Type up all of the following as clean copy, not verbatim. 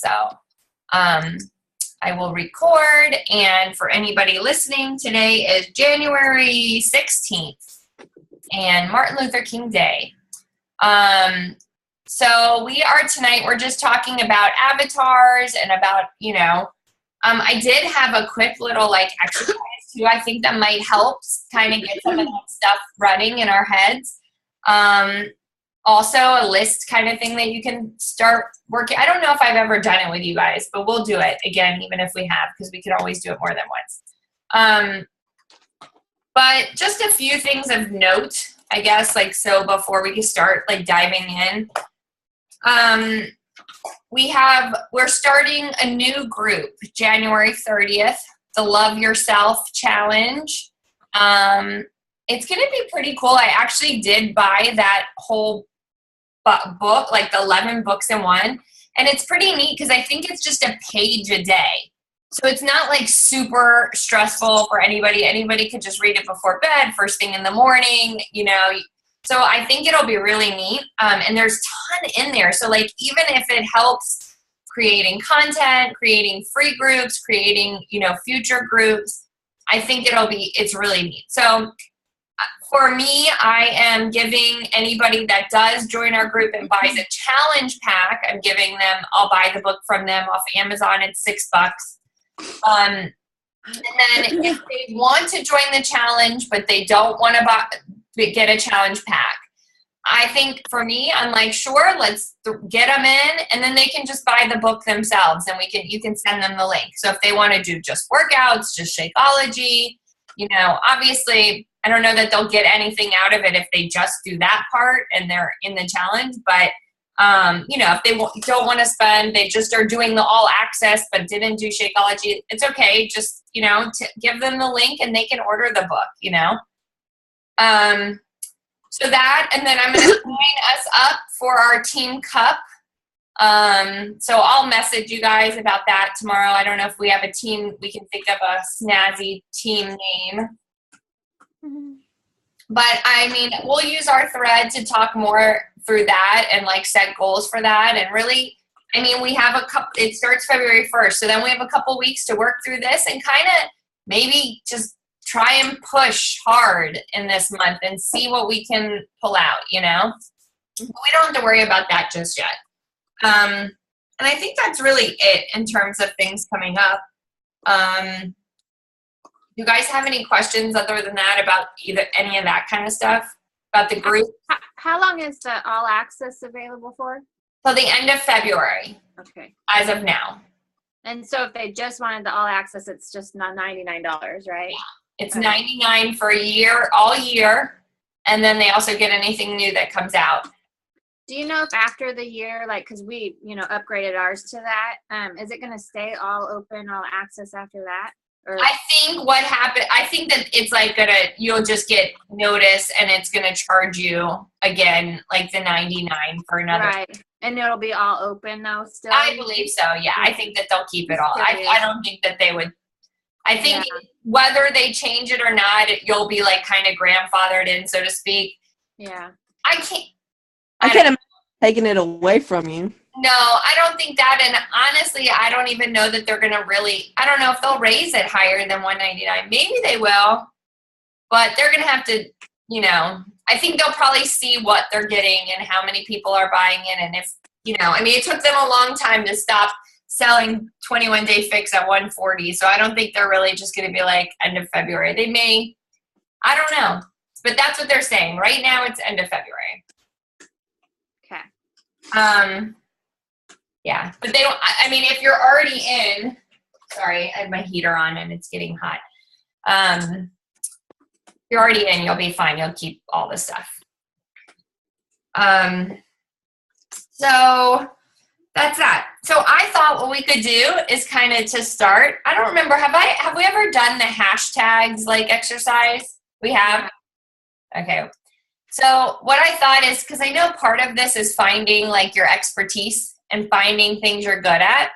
So I will record, and for anybody listening, today is January 16th and Martin Luther King Day. So we're just talking about avatars and about, I did have a quick little exercise too. I think that might help kind of get some of that stuff running in our heads. Also a list kind of thing that you can start working. I don't know if I've ever done it with you guys, but we'll do it again, even if we have, because we could always do it more than once. But just a few things of note, I guess, so before we can start diving in. We're starting a new group, January 30th, the Love Yourself Challenge. It's going to be pretty cool. I actually did buy that whole book, the 11 books in one. And it's pretty neat because I think it's just a page a day. So it's not super stressful for anybody. Anybody could just read it before bed, first thing in the morning, So I think it'll be really neat. And there's a ton in there. So even if it helps creating content, creating free groups, creating, future groups, I think it's really neat. So for me, I am giving anybody that does join our group and buys a challenge pack, I'll buy the book from them off Amazon. It's $6. And then if they want to join the challenge, but they don't want to get a challenge pack, I think for me, I'm sure, let's get them in, and then they can just buy the book themselves, and you can send them the link. So if they want to do just workouts, just Shakeology, obviously, I don't know that they'll get anything out of it if they just do that part and they're in the challenge. But, if they don't want to spend, they just are doing the all access but didn't do Shakeology, it's okay. Just, give them the link and they can order the book, So that, and then I'm going to sign us up for our Team Cup. So I'll message you guys about that tomorrow. I don't know if we have a team, we can think of a snazzy team name. Mm-hmm. But we'll use our thread to talk more through that and set goals for that. And really, we have it starts February 1st. So then we have a couple weeks to work through this and kind of maybe just try and push hard in this month and see what we can pull out, We don't have to worry about that just yet. And I think that's really it in terms of things coming up. You guys have any questions other than that about either any of that kind of stuff about the group? How long is the all access available for? Till the end of February. Okay. As of now. And so if they just wanted the all access, it's just not $99, right? Yeah. It's $99 for a year, all year. And then they also get anything new that comes out. Do you know if after the year, because we, upgraded ours to that, is it going to stay all open, all access after that? Or? I think what happened, I think that it's you'll just get notice and it's going to charge you again, the $99 for another. Right. And it'll be all open though still? I believe so, yeah. I think that they'll keep it all. I don't think that they would. I think whether they change it or not, you'll be kind of grandfathered in, so to speak. Yeah. I can't imagine taking it away from you. No, I don't think that. And honestly, I don't even know that they're going to I don't know if they'll raise it higher than $199. Maybe they will, but they're going to have to, I think they'll probably see what they're getting and how many people are buying it. And if, it took them a long time to stop selling 21 Day Fix at $140. So I don't think they're really just going to be end of February. They may, I don't know, but that's what they're saying. Right now it's end of February. Okay. Yeah, but they don't, if you're already in, sorry, I have my heater on and it's getting hot. If you're already in, you'll be fine. You'll keep all the stuff. So that's that. So I thought what we could do is kind of to start, I don't remember, have we ever done the hashtags exercise? We have? Okay. So what I thought is, because I know part of this is finding your expertise and finding things you're good at.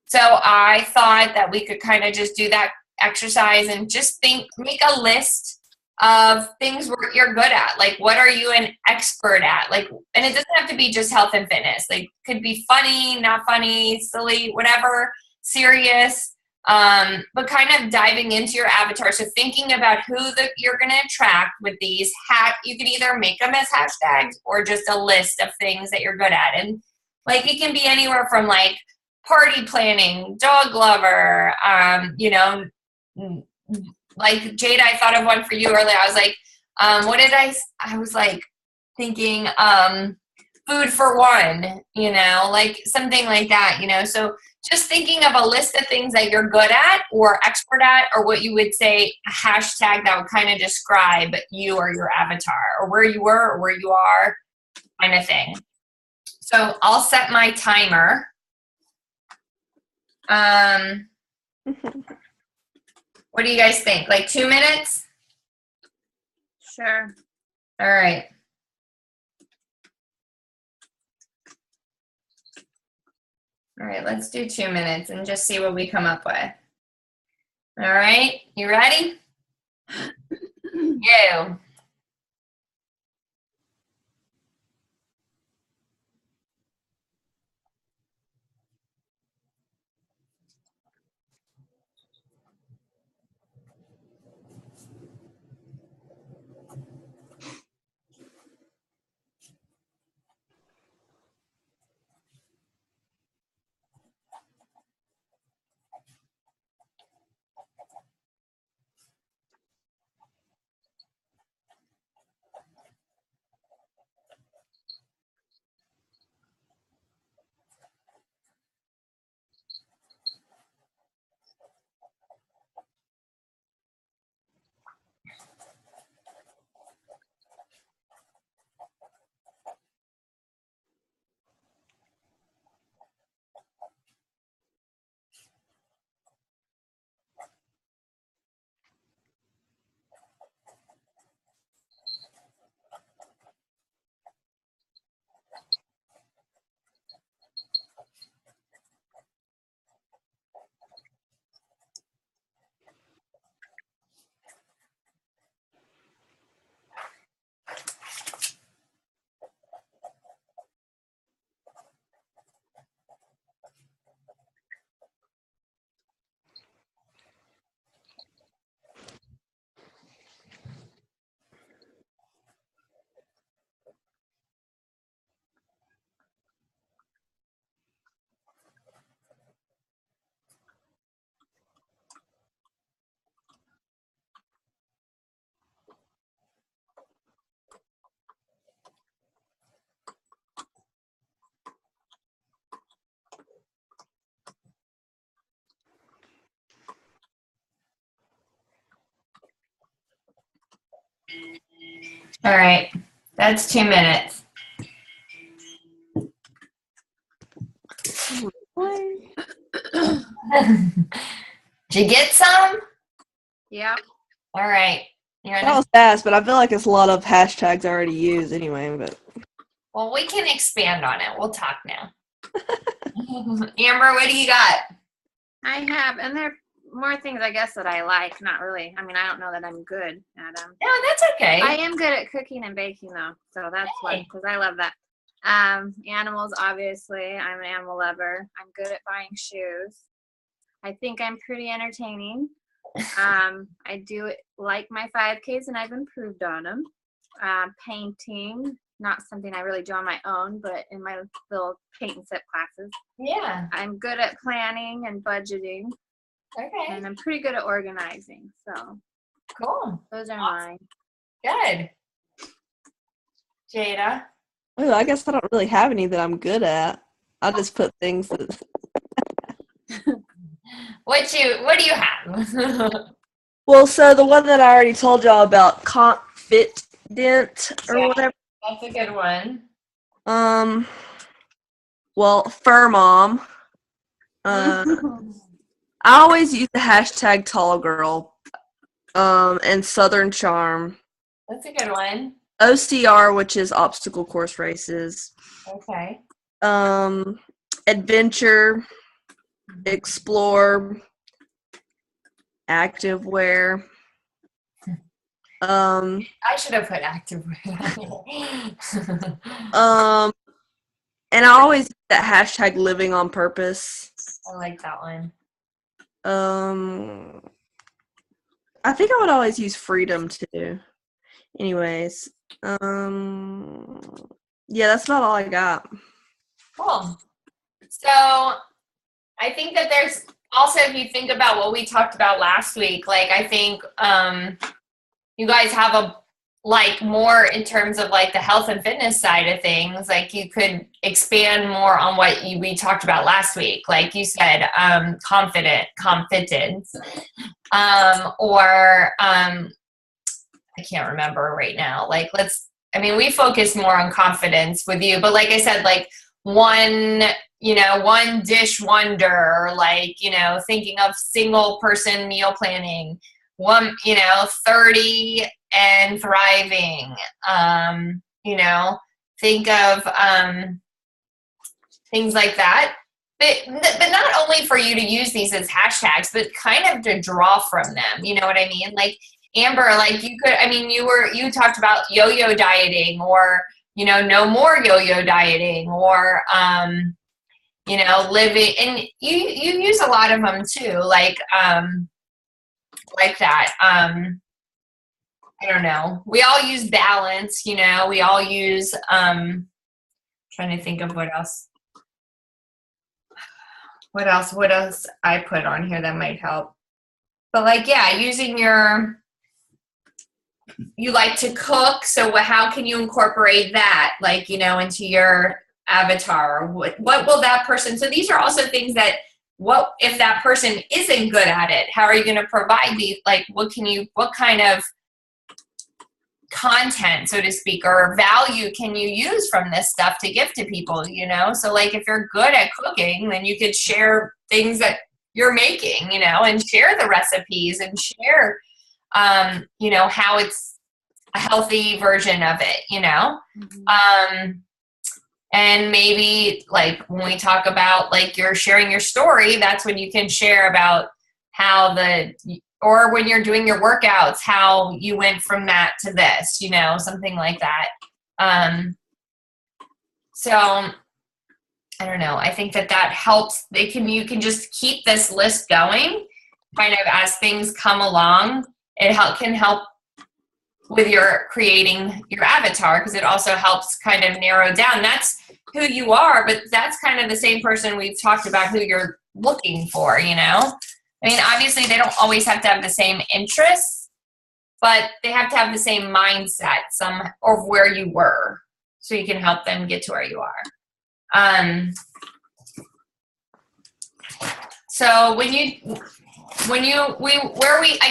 So I thought that we could kind of just do that exercise and just make a list of things you're good at. Like, what are you an expert at? Like, and it doesn't have to be just health and fitness. Like, could be funny, not funny, silly, whatever, serious. But kind of diving into your avatar. So thinking about who you're going to attract with these you can either make them as hashtags or just a list of things that you're good at. And like, it can be anywhere from like party planning, dog lover, like Jade, I thought of one for you earlier. I was like, I was like thinking, food for one, like something like that, so just thinking of a list of things that you're good at or expert at, or what you would say a hashtag that would kind of describe you or your avatar, or where you were or where you are, kind of thing. So I'll set my timer. What do you guys think? Like 2 minutes? Sure. All right. All right, let's do 2 minutes and just see what we come up with. All right, you ready? You. All right, that's 2 minutes. Did you get some? Yeah. All right. That was fast, but I feel like it's a lot of hashtags I already use anyway. But well, we can expand on it. We'll talk now. Amber, what do you got? I have, and there are more things I guess that I like. Not really. I mean, I don't know that I'm good at them. No, that's okay. I am good at cooking and baking though, so that's why, because I love that. Animals, obviously. I'm an animal lover. I'm good at buying shoes. I think I'm pretty entertaining. I do like my 5Ks, and I've improved on them. Painting, not something I really do on my own, but in my little paint and sip classes. Yeah. I'm good at planning and budgeting. Okay. And I'm pretty good at organizing. So cool. Those are mine. Good. Jada? Ooh, I guess I don't really have any that I'm good at. I just put things that... What do you have? Well, so the one that I already told y'all about, Confident or whatever. That's a good one. Well, Fur Mom. I always use the hashtag Tall Girl. And Southern Charm. That's a good one. OCR, which is obstacle course races. Okay. Adventure, Explore, Activewear. I should have put active. Um, and I always use that hashtag living on purpose. I like that one. I think I would always use freedom too. Anyways, yeah, that's about all I got. Cool. So I think that there's also, if you think about what we talked about last week, like I think you guys have a like more in terms of like the health and fitness side of things, like you could expand more on what we talked about last week. Like you said, confidence, or I can't remember right now. Like we focus more on confidence with you, but like I said, like one dish wonder, like, thinking of single person meal planning, 30 and thriving, think of things like that. But not only for you to use these as hashtags, but kind of to draw from them. You know what I mean? Like Amber, like you talked about yo-yo dieting, or, no more yo-yo dieting, or, living, and you use a lot of them too. Like that. I don't know. We all use balance, we all use, trying to think of what else I put on here that might help. But like, yeah, using you like to cook. So how can you incorporate that, like, into your avatar? What will that person, so these are also things that, what if that person isn't good at it? How are you going to provide these? Like, what kind of content, so to speak, or value can you use from this stuff to give to people, So like, if you're good at cooking, then you could share things that you're making, and share the recipes, and share, how it's a healthy version of it, Mm-hmm. And maybe like when we talk about like you're sharing your story, that's when you can share about how or when you're doing your workouts, how you went from that to this, something like that. So I don't know. I think that helps. You can just keep this list going kind of as things come along. It can help with your creating your avatar, because it also helps kind of narrow down. That's who you are, but that's kind of the same person we've talked about who you're looking for, obviously they don't always have to have the same interests, but they have to have the same mindset, of where you were, so you can help them get to where you are. So I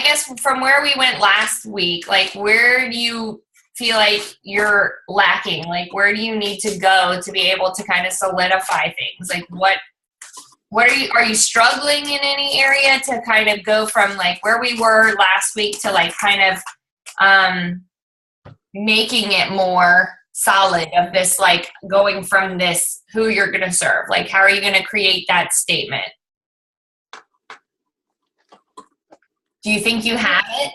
guess from where we went last week, like where do you feel like you're lacking? Like where do you need to go to be able to kind of solidify things? Like what are you struggling in any area to kind of go from like where we were last week to like kind of making it more solid, of this, like going from this, who you're going to serve? Like how are you going to create that statement? Do you think you have it?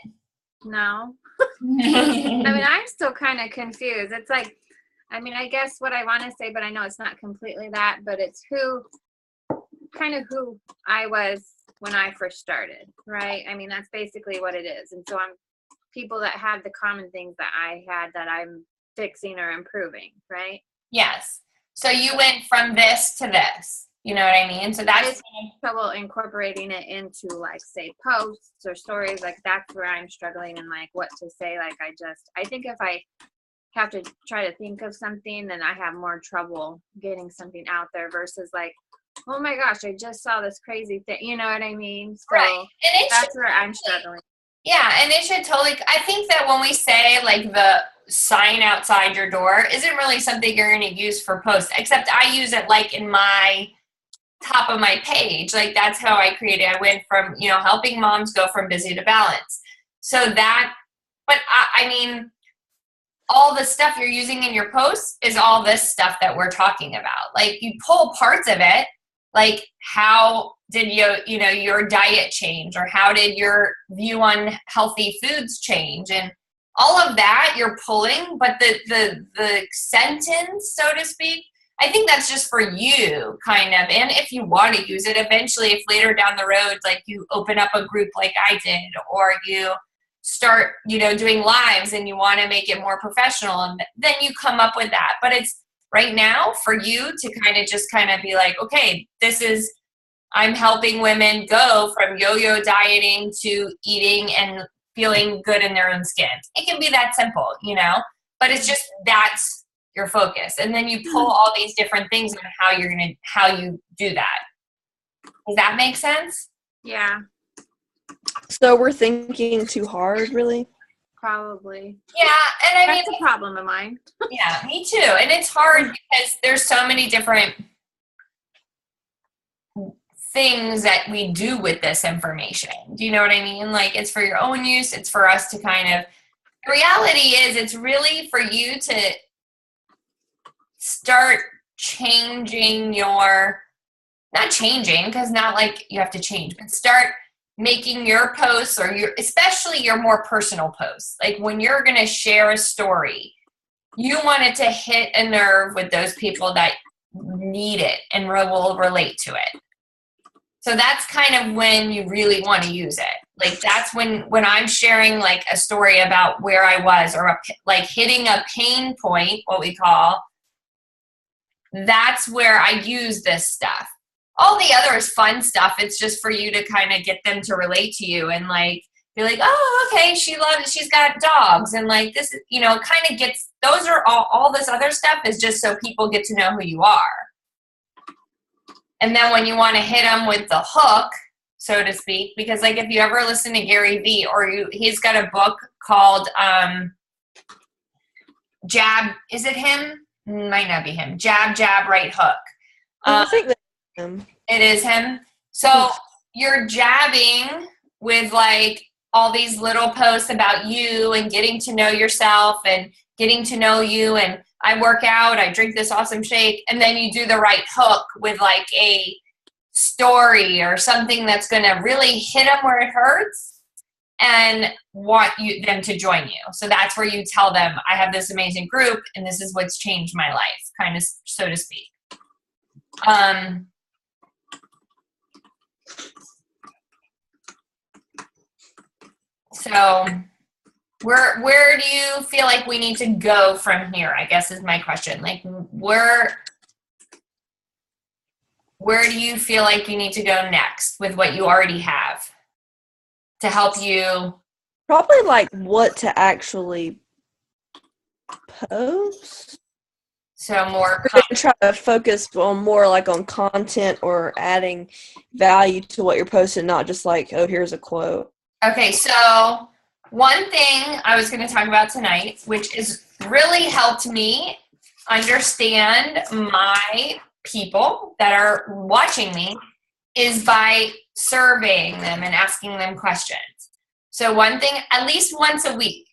No. I'm still kind of confused. It's like, I guess what I want to say, but I know it's not completely that, but it's who I was when I first started, right? That's basically what it is. And so I'm people that have the common things that I had that I'm fixing or improving, right? Yes. So you went from this to this. You know what I mean? So that's trouble incorporating it into, like, say, posts or stories. Like, that's where I'm struggling, and like what to say. Like, I think if I have to try to think of something, then I have more trouble getting something out there versus like, oh my gosh, I just saw this crazy thing. You know what I mean? So right. And that's where I'm struggling. Yeah, and it should totally, I think that when we say like the sign outside your door isn't really something you're going to use for posts, except I use it like in my top of my page. Like that's how I created. I went from, helping moms go from busy to balance. So that, but all the stuff you're using in your posts is all this stuff that we're talking about. Like you pull parts of it, like how did your diet change, or how did your view on healthy foods change? And all of that you're pulling, but the sentence, so to speak, I think that's just for you, kind of. And if you want to use it eventually, if later down the road, like you open up a group like I did, or you start, doing lives and you want to make it more professional, and then you come up with that. But it's right now for you to kind of be like, okay, I'm helping women go from yo-yo dieting to eating and feeling good in their own skin. It can be that simple, but it's just, that's your focus. And then you pull all these different things on how you do that. Does that make sense? Yeah. So we're thinking too hard, really? Probably. Yeah, and That's a problem of mine. Yeah, me too. And it's hard because there's so many different things that we do with this information. Do you know what I mean? Like, it's for your own use. It's for us to the reality is it's really for you to start changing not changing, because not like you have to change, but start making your posts, or especially your more personal posts. Like when you're going to share a story, you want it to hit a nerve with those people that need it and will relate to it. So that's kind of when you really want to use it. Like that's when I'm sharing like a story about where I was, or like hitting a pain point, what we call, that's where I use this stuff. All the other is fun stuff. It's just for you to kind of get them to relate to you and like be like, oh, okay, she's got dogs, and like this, kind of gets, those are all this other stuff is just so people get to know who you are. And then when you want to hit them with the hook, so to speak, because like if you ever listen to Gary Vee, he's got a book called Jab, is it him? Might not be him. Jab, jab, right hook. I think that's him. It is him. So you're jabbing with like all these little posts about you and getting to know yourself and getting to know you, and I work out, I drink this awesome shake, and then you do the right hook with like a story or something that's going to really hit them where it hurts and want them to join you. So that's where you tell them, I have this amazing group and this is what's changed my life, kind of, so to speak. So where do you feel like we need to go from here, I guess is my question. Like where do you feel like you need to go next with what you already have to help you? Probably like what to actually post. So more try to focus on more like on content or adding value to what you're posting, not just like, oh, here's a quote. Okay, so one thing I was going to talk about tonight, which has really helped me understand my people that are watching me, is by surveying them and asking them questions. So one thing, at least once a week,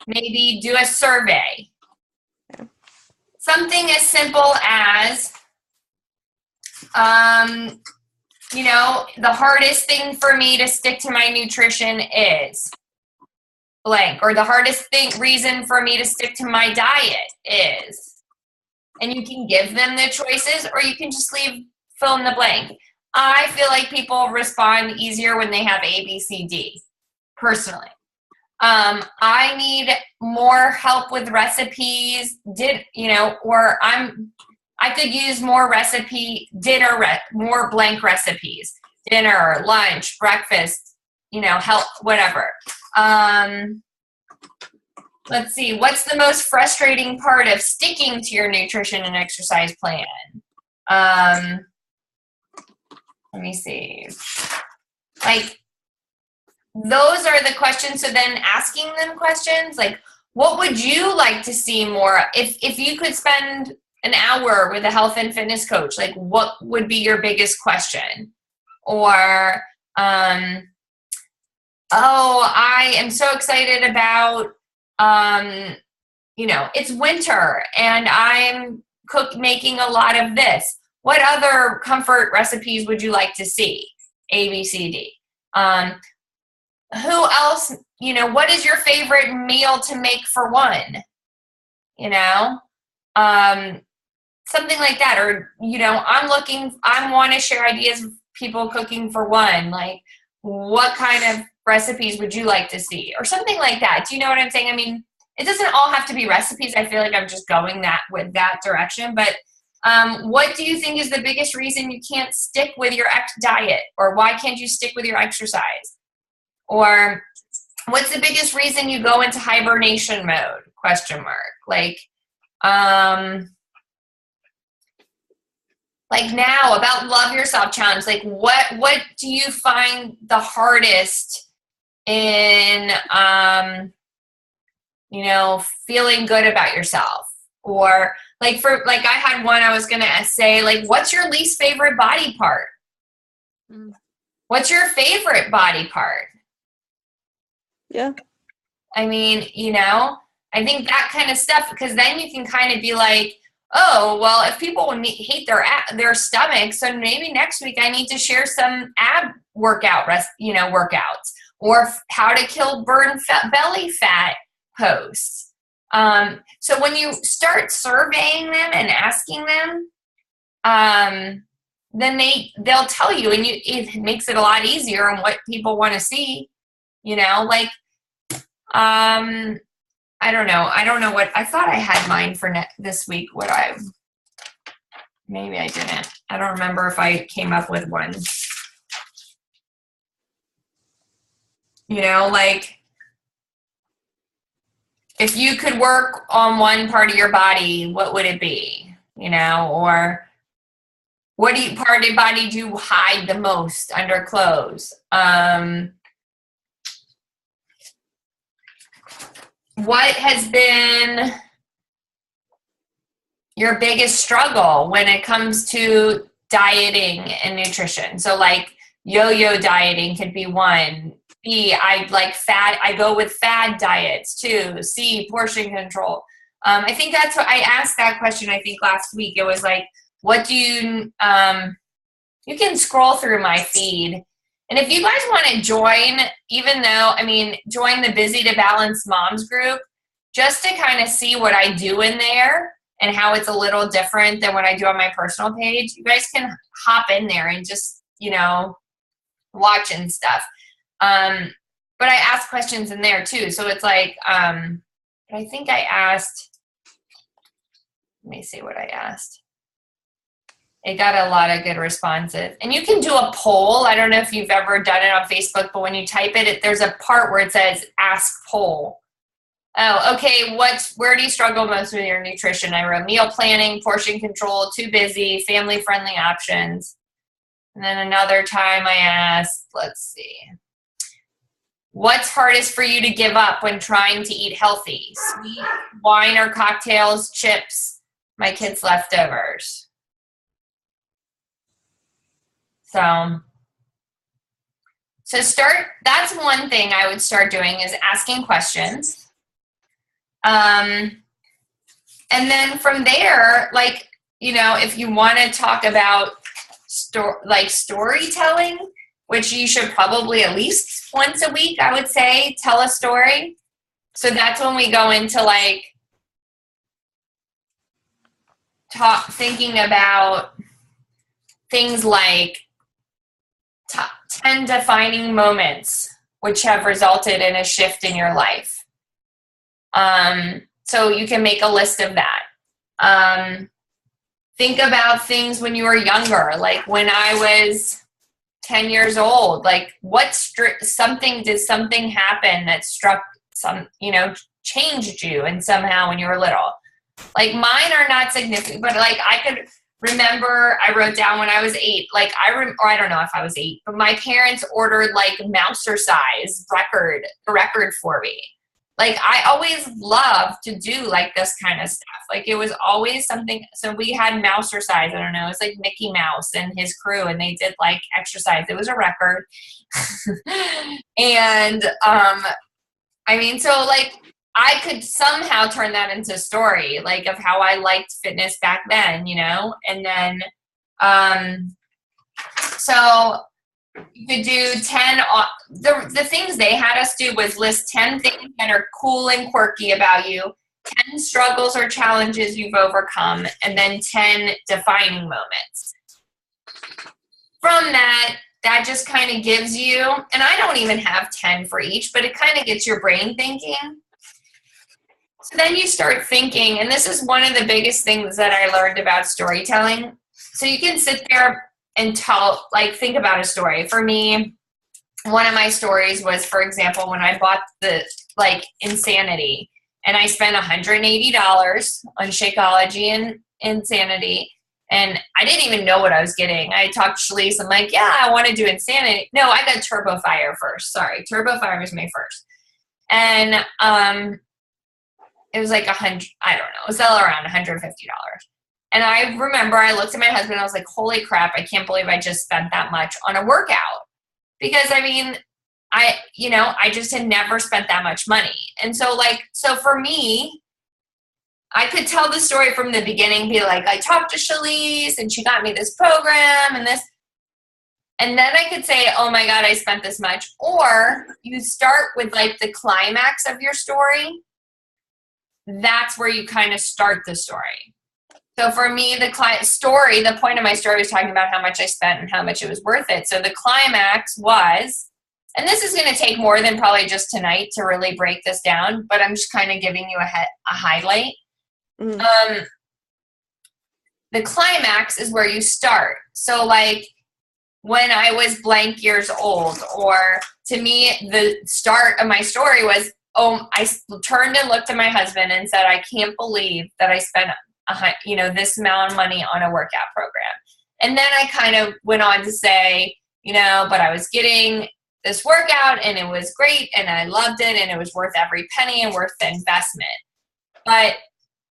maybe do a survey. Yeah. Something as simple as, the hardest thing for me to stick to my nutrition is blank, or the hardest reason for me to stick to my diet is, and you can give them the choices, or you can just fill in the blank. I feel like people respond easier when they have A, B, C, D, personally. I need more help with recipes, or I could use more more blank recipes, dinner, lunch, breakfast, help, whatever. Let's see, what's the most frustrating part of sticking to your nutrition and exercise plan? Let me see. Like, those are the questions. So then asking them questions, like, what would you like to see more? If you could spend an hour with a health and fitness coach, like, what would be your biggest question? Or, I am so excited about, it's winter and I'm making a lot of this. What other comfort recipes would you like to see? A, B, C, D. Who else what is your favorite meal to make for one? Something like that. Or, I want to share ideas of people cooking for one. Like, what kind of recipes would you like to see? Or something like that. Do you know what I'm saying? I mean, it doesn't all have to be recipes. I feel like I'm just going with that direction. But what do you think is the biggest reason you can't stick with your diet? Or why can't you stick with your exercise? Or what's the biggest reason you go into hibernation mode? ? Like now about Love Yourself Challenge, like what do you find the hardest in, feeling good about yourself? Or I had one, I was going to say, like, what's your least favorite body part? What's your favorite body part? Yeah. I mean, I think that kind of stuff, because then you can kind of be like, oh, well, if people hate their stomach, so maybe next week I need to share some ab workouts, or how to kill belly fat posts. So when you start surveying them and asking them, then they'll tell you, and it makes it a lot easier on what people want to see. I don't know. I don't know what I thought I had mine for this week. Maybe I didn't. I don't remember if I came up with one. If you could work on one part of your body, what would it be? Or what part of your body do you hide the most under clothes? What has been your biggest struggle when it comes to dieting and nutrition? So like yo-yo dieting could be one. B, I go with fad diets too. C, portion control. I think that's what I asked that question, I think last week. It was like, what do you can scroll through my feed. And if you guys want to join, join the Busy to Balance Moms group, just to kind of see what I do in there and how it's a little different than what I do on my personal page, you guys can hop in there and just, watch and stuff. But I ask questions in there too. So it's like, I think I asked, let me see what I asked. It got a lot of good responses. And you can do a poll. I don't know if you've ever done it on Facebook, but when you type it, there's a part where it says ask poll. Oh, okay. Where do you struggle most with your nutrition? I wrote meal planning, portion control, too busy, family-friendly options. And then another time I asked, let's see, what's hardest for you to give up when trying to eat healthy? Sweet, wine or cocktails, chips, my kids' leftovers. So that's one thing I would start doing, is asking questions. And then from there, if you want to talk about storytelling, which you should probably at least once a week, I would say, tell a story. So that's when we go into thinking about things like top 10 defining moments which have resulted in a shift in your life. So you can make a list of that. Think about things when you were younger, like when I was 10 years old, like did something happen that changed you and somehow when you were little? Like mine are not significant, but I could remember I wrote down when I was 8, or I don't know if I was 8, but my parents ordered Mouser size record for me. I always loved to do this kind of stuff. It was always something. So we had Mouser size. I don't know. It was Mickey Mouse and his crew, and they did exercise. It was a record. And I could somehow turn that into a story, of how I liked fitness back then, and then, so You could do 10, the things they had us do was list 10 things that are cool and quirky about you, 10 struggles or challenges you've overcome, and then 10 defining moments. From that just kind of gives you, and I don't even have 10 for each, but it kind of gets your brain thinking. So then you start thinking, and this is one of the biggest things that I learned about storytelling. So you can sit there and think about a story. For me, one of my stories was, for example, when I bought the Insanity, and I spent $180 on Shakeology and Insanity, and I didn't even know what I was getting. I talked to Shalise. I'm like, yeah, I want to do Insanity. No, I got Turbo Fire first. Sorry, Turbo Fire was my first. And it was like I don't know, it was all around $150. And I remember I looked at my husband and I was like, holy crap, I can't believe I just spent that much on a workout. Because I mean, I just had never spent that much money. And so for me, I could tell the story from the beginning, be like, I talked to Shalise and she got me this program and this. And then I could say, oh my God, I spent this much. Or you start with the climax of your story. That's where you kind of start the story. So for me, the point of my story was talking about how much I spent and how much it was worth it. So the climax was, and this is going to take more than probably just tonight to really break this down, but I'm just kind of giving you a highlight. The climax is where you start. So when I was blank years old, or to me, the start of my story was, I turned and looked at my husband and said, I can't believe that I spent this amount of money on a workout program. And then I kind of went on to say, but I was getting this workout and it was great and I loved it and it was worth every penny and worth the investment. But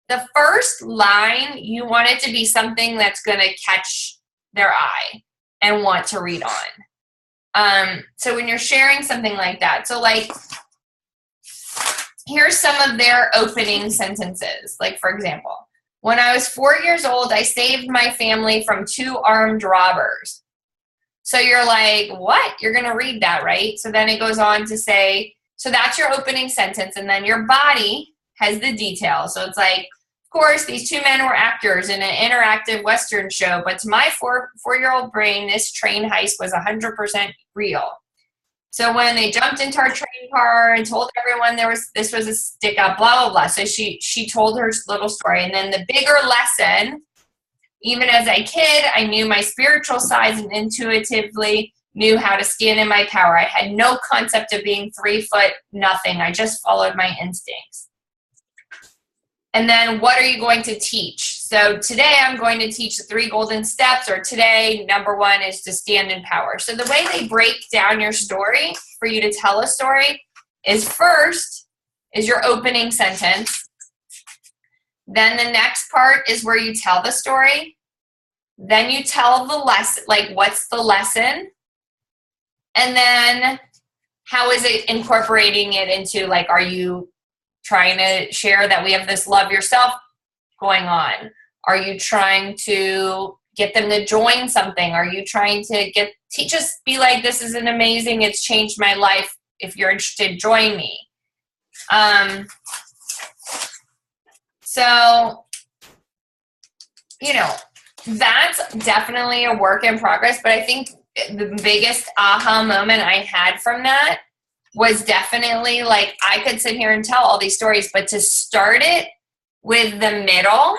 the first line, you want it to be something that's going to catch their eye and want to read on. So when you're sharing something like that, so here's some of their opening sentences. For example, when I was 4 years old, I saved my family from 2 armed robbers. So you're like, what? You're going to read that, right? So then it goes on to say, so that's your opening sentence. And then your body has the details. So it's of course, these 2 men were actors in an interactive Western show, but to my four-year-old brain, this train heist was 100% real. So when they jumped into our train car and told everyone this was a stick-up, blah, blah, blah. So she told her little story. And then the bigger lesson, even as a kid, I knew my spiritual sides and intuitively knew how to stand in my power. I had no concept of being 3 foot nothing. I just followed my instincts. And then what are you going to teach? So today I'm going to teach the 3 golden steps, or today, number 1 is to stand in power. So the way they break down your story for you to tell a story is, first is your opening sentence. Then the next part is where you tell the story. Then you tell the lesson, what's the lesson? And then how is it incorporating it into, are you trying to share that we have this love yourself going on? Are you trying to get them to join something? Are you trying to just be this is an amazing, it's changed my life. If you're interested, join me. So, that's definitely a work in progress, but I think the biggest aha moment I had from that was definitely I could sit here and tell all these stories, but to start it with the middle,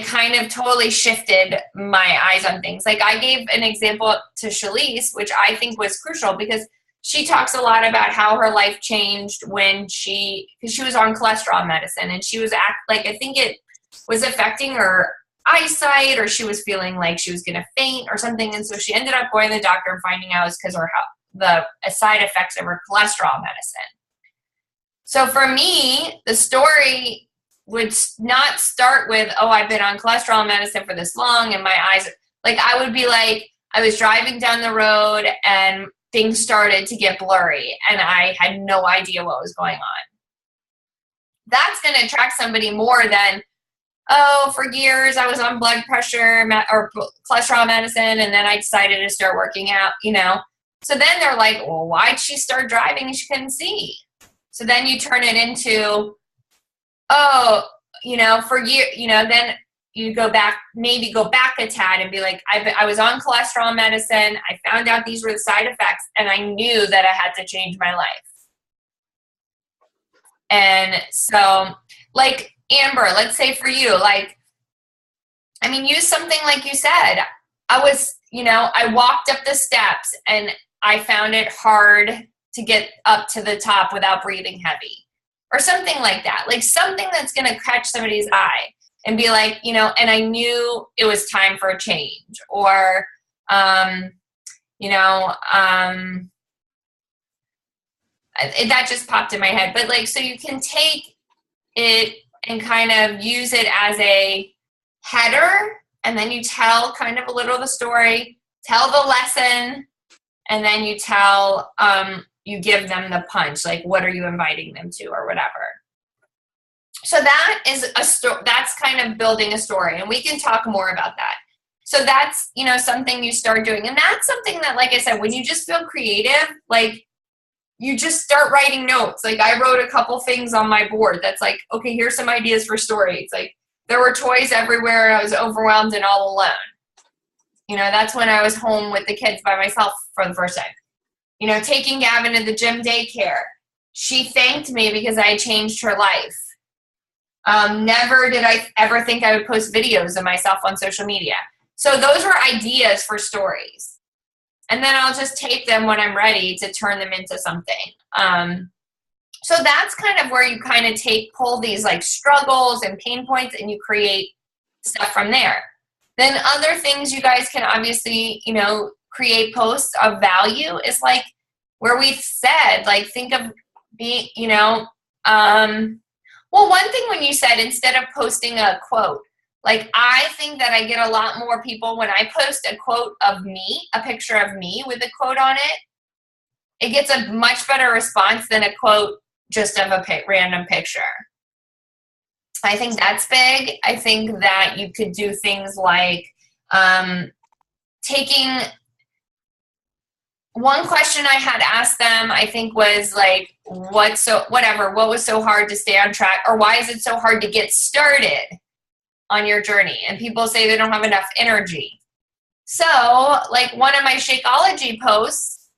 kind of totally shifted my eyes on things. I gave an example to Shalise, which I think was crucial because she talks a lot about how her life changed because she was on cholesterol medicine, and she was I think it was affecting her eyesight, or she was feeling like she was going to faint or something. And so she ended up going to the doctor and finding out it was because of the side effects of her cholesterol medicine. So for me, the story would not start with, I've been on cholesterol medicine for this long and my eyes, I would be I was driving down the road and things started to get blurry and I had no idea what was going on. That's going to attract somebody more than, oh, for years I was on blood pressure or cholesterol medicine, and then I decided to start working out, So then they're like, well, why'd she start driving and she couldn't see? So then you turn it into, oh, for years, then you maybe go back a tad and be like, I was on cholesterol medicine. I found out these were the side effects, and I knew that I had to change my life. And so, like, Amber, let's say for you, use something like you said. I walked up the steps and I found it hard to get up to the top without breathing heavy, or something like that. Like something that's going to catch somebody's eye and be like, and I knew it was time for a change, or, that just popped in my head. But so you can take it and kind of use it as a header, and then you tell kind of a little of the story, tell the lesson, and then you tell, you give them the punch, like what are you inviting them to, or whatever. So that is that's kind of building a story, and we can talk more about that. So that's, something you start doing. And that's something that, like I said, when you just feel creative, you just start writing notes. I wrote a couple things on my board that's like, okay, here's some ideas for stories. There were toys everywhere. I was overwhelmed and all alone. That's when I was home with the kids by myself for the first time. Taking Gavin to the gym daycare. She thanked me because I changed her life. Never did I ever think I would post videos of myself on social media. So those were ideas for stories. And then I'll just take them when I'm ready to turn them into something. So that's kind of where you kind of pull these struggles and pain points, and you create stuff from there. Then other things you guys can obviously, create posts of value is where we've said, think of being, well, one thing when you said instead of posting a quote, I think that I get a lot more people when I post a quote of me, a picture of me with a quote on it. It gets a much better response than a quote just of a random picture. I think that's big. I think that you could do things like taking one question I had asked them, I think was what was so hard to stay on track, or why is it so hard to get started on your journey? And people say they don't have enough energy. So one of my Shakeology posts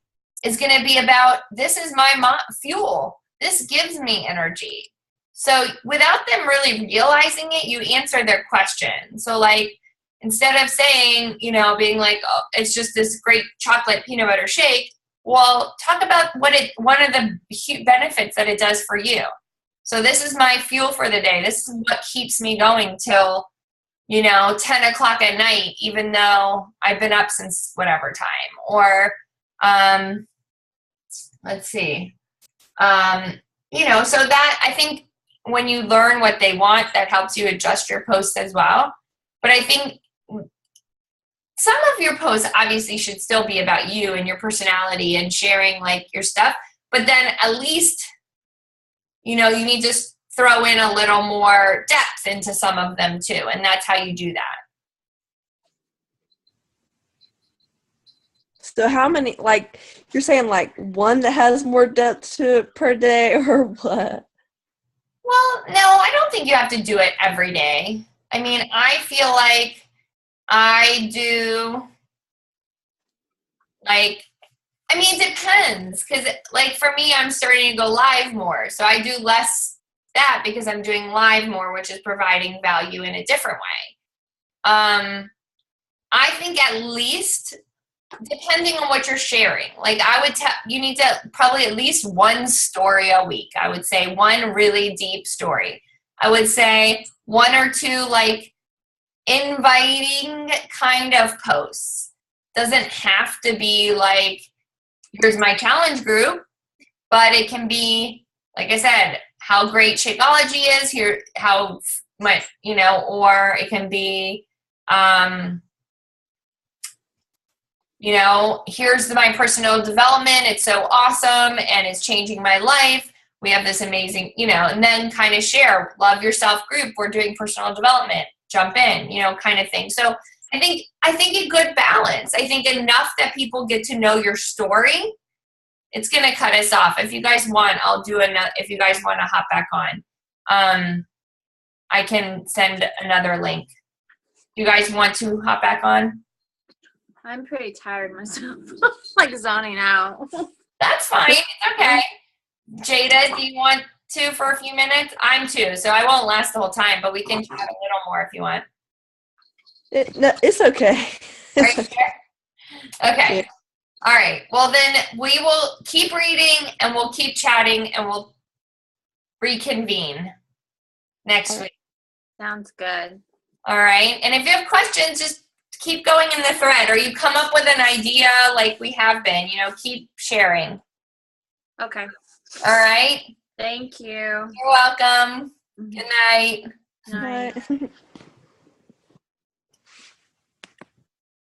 is going to be about, this is my fuel. This gives me energy. So without them really realizing it, you answer their question. So instead of saying, being oh, it's just this great chocolate peanut butter shake, well, talk about one of the benefits that it does for you. So this is my fuel for the day. This is what keeps me going till, 10 o'clock at night, even though I've been up since whatever time. Or, let's see. So that, I think when you learn what they want, that helps you adjust your posts as well. But I think some of your posts obviously should still be about you and your personality and sharing your stuff. But then at least, you need to throw in a little more depth into some of them too. And that's how you do that. So how many, you're saying one that has more depth to it per day, or what? Well, no, I don't think you have to do it every day. I feel like I do, it depends. Because, for me, I'm starting to go live more. So I do less that because I'm doing live more, which is providing value in a different way. I think at least, depending on what you're sharing, I would tell you need to probably at least one story a week. I would say one really deep story. I would say one or two inviting kind of posts. Doesn't have to be here's my challenge group, but it can be, like I said, how great Shakeology is here, how much, or it can be, here's my personal development. It's so awesome and it's changing my life. we have this amazing, and then kind of share, love yourself group. We're doing personal development, jump in, kind of thing. So I think a good balance. I think enough that people get to know your story. It's going to cut us off. If you guys want, I'll do another, if you guys want to hop back on, I can send another link. You guys want to hop back on? I'm pretty tired myself, like zoning out. That's fine. It's okay. Jada, do you want to for a few minutes? I'm too, so I won't last the whole time, but we can chat a little more if you want. No, it's okay. Right here? Okay. Yeah. All right. Well, then we will keep reading and we'll keep chatting and we'll reconvene next week. Sounds good. All right. And if you have questions, just keep going in the thread, or you come up with an idea like we have been, keep sharing. Okay. All right. Thank you. You're welcome. Good night. Night.